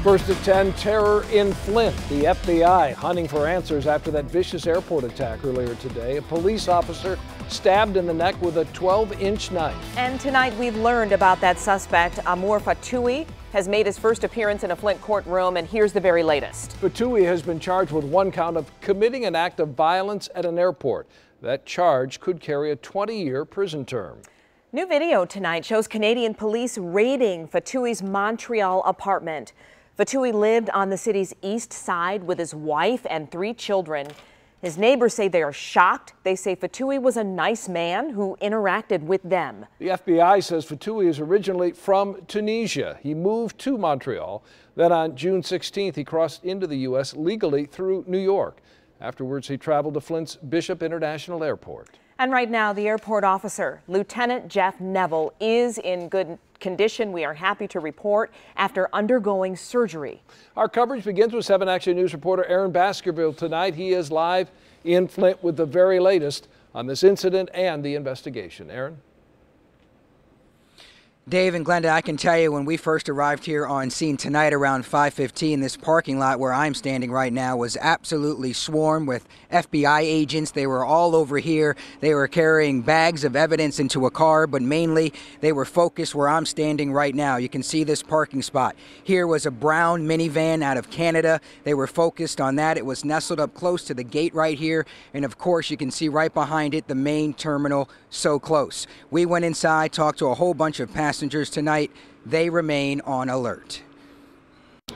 First at 10, terror in Flint. The FBI hunting for answers after that vicious airport attack earlier today. A police officer stabbed in the neck with a 12-inch knife. And tonight we've learned about that suspect. Amor Fatui has made his first appearance in a Flint courtroom, and here's the very latest. Fatui has been charged with one count of committing an act of violence at an airport. That charge could carry a 20-year prison term. New video tonight shows Canadian police raiding Fatui's Montreal apartment. Fatui lived on the city's east side with his wife and 3 children. His neighbors say they are shocked. They say Fatui was a nice man who interacted with them. The FBI says Fatui is originally from Tunisia. He moved to Montreal. Then on June 16th, he crossed into the U.S. legally through New York. Afterwards, he traveled to Flint's Bishop International Airport. And right now, the airport officer, Lieutenant Jeff Neville, is in good condition. We are happy to report after undergoing surgery. Our coverage begins with 7 Action News reporter Aaron Baskerville tonight. He is live in Flint with the very latest on this incident and the investigation. Aaron? Dave and Glenda, I can tell you when we first arrived here on scene tonight around 5:15, this parking lot where I'm standing right now was absolutely swarmed with FBI agents. They were all over here. They were carrying bags of evidence into a car, but mainly they were focused where I'm standing right now. You can see this parking spot. Here was a brown minivan out of Canada. They were focused on that. It was nestled up close to the gate right here. And of course, you can see right behind it the main terminal, so close. We went inside, talked to a whole bunch of passengers tonight. They remain on alert.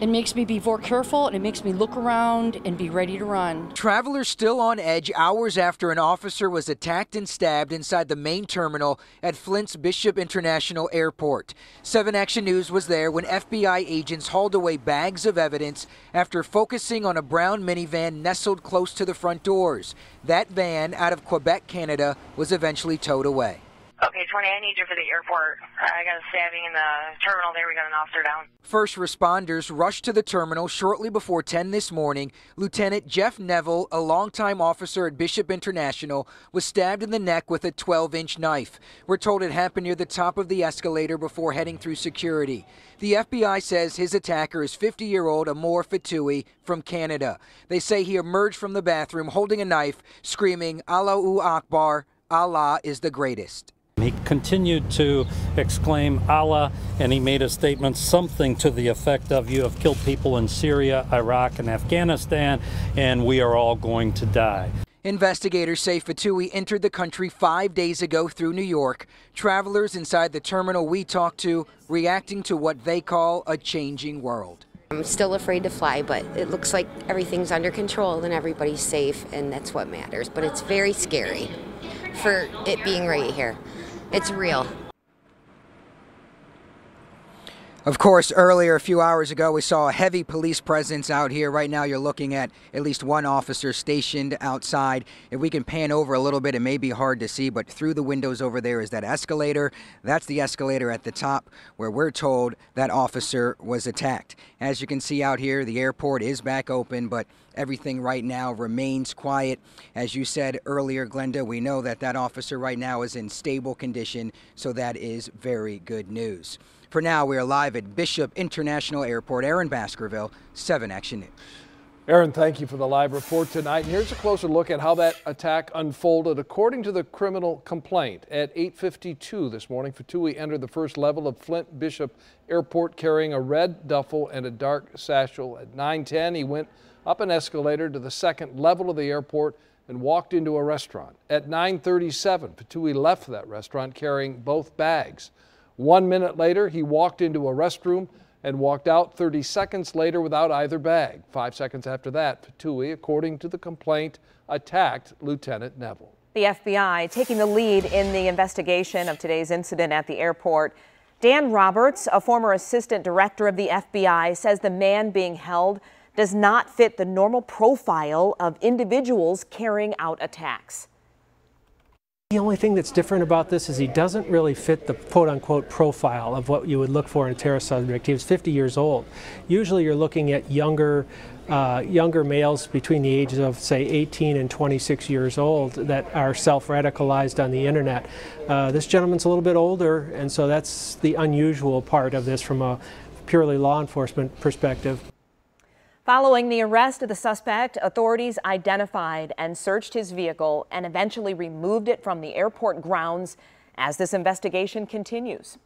It makes me be more careful, and it makes me look around and be ready to run. Travelers still on edge hours after an officer was attacked and stabbed inside the main terminal at Flint's Bishop International Airport. 7 Action News was there when FBI agents hauled away bags of evidence after focusing on a brown minivan nestled close to the front doors. That van, out of Quebec, Canada, was eventually towed away. Okay, 20, I need you for the airport. I got a stabbing in the terminal there. We got an officer down. First responders rushed to the terminal shortly before 10 this morning. Lieutenant Jeff Neville, a longtime officer at Bishop International, was stabbed in the neck with a 12-inch knife. We're told it happened near the top of the escalator before heading through security. The FBI says his attacker is 50-year-old Amor Fatui from Canada. They say he emerged from the bathroom holding a knife, screaming, "Allahu Akbar, Allah is the greatest." He continued to exclaim Allah, and he made a statement something to the effect of, "You have killed people in Syria, Iraq, and Afghanistan, and we are all going to die." Investigators say Fatui entered the country 5 days ago through New York. Travelers inside the terminal we talked to reacting to what they call a changing world. I'm still afraid to fly, but it looks like everything's under control and everybody's safe, and that's what matters. But it's very scary for it being right here. It's real. Of course, earlier, a few hours ago, we saw a heavy police presence out here. Right now, you're looking at least one officer stationed outside. If we can pan over a little bit, it may be hard to see, but through the windows over there is that escalator. That's the escalator at the top where we're told that officer was attacked. As you can see out here, the airport is back open, but everything right now remains quiet. As you said earlier, Glenda, we know that that officer right now is in stable condition, so that is very good news. For now, we are live at Bishop International Airport. Aaron Baskerville, 7 Action News. Aaron, thank you for the live report tonight. And here's a closer look at how that attack unfolded. According to the criminal complaint, at 8:52 this morning, Fatui entered the first level of Flint Bishop Airport carrying a red duffel and a dark satchel. At 9:10, he went up an escalator to the second level of the airport and walked into a restaurant. At 9:37, Fatui left that restaurant carrying both bags. 1 minute later, he walked into a restroom and walked out 30 seconds later without either bag. 5 seconds after that, Fatui, according to the complaint, attacked Lieutenant Neville. The FBI taking the lead in the investigation of today's incident at the airport. Dan Roberts, a former assistant director of the FBI, says the man being held does not fit the normal profile of individuals carrying out attacks. The only thing that's different about this is he doesn't really fit the quote-unquote profile of what you would look for in a terrorist subject. He was 50 years old. Usually you're looking at younger males between the ages of, say, 18 and 26 years old that are self-radicalized on the internet. This gentleman's a little bit older, and so that's the unusual part of this from a purely law enforcement perspective. Following the arrest of the suspect, authorities identified and searched his vehicle and eventually removed it from the airport grounds as this investigation continues.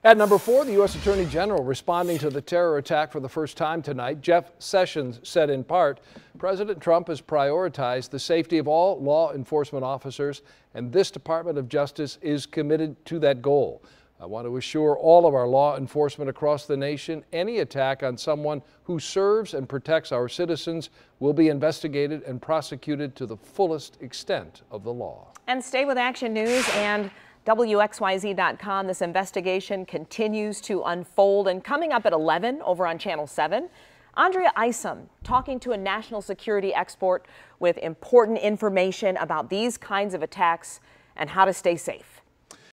At number 4, the U.S. Attorney General responding to the terror attack for the first time tonight. Jeff Sessions said in part, President Trump has prioritized the safety of all law enforcement officers, and this Department of Justice is committed to that goal. I want to assure all of our law enforcement across the nation, any attack on someone who serves and protects our citizens will be investigated and prosecuted to the fullest extent of the law. And stay with Action News and WXYZ.com. This investigation continues to unfold, and coming up at 11 over on Channel 7, Andrea Isom talking to a national security expert with important information about these kinds of attacks and how to stay safe.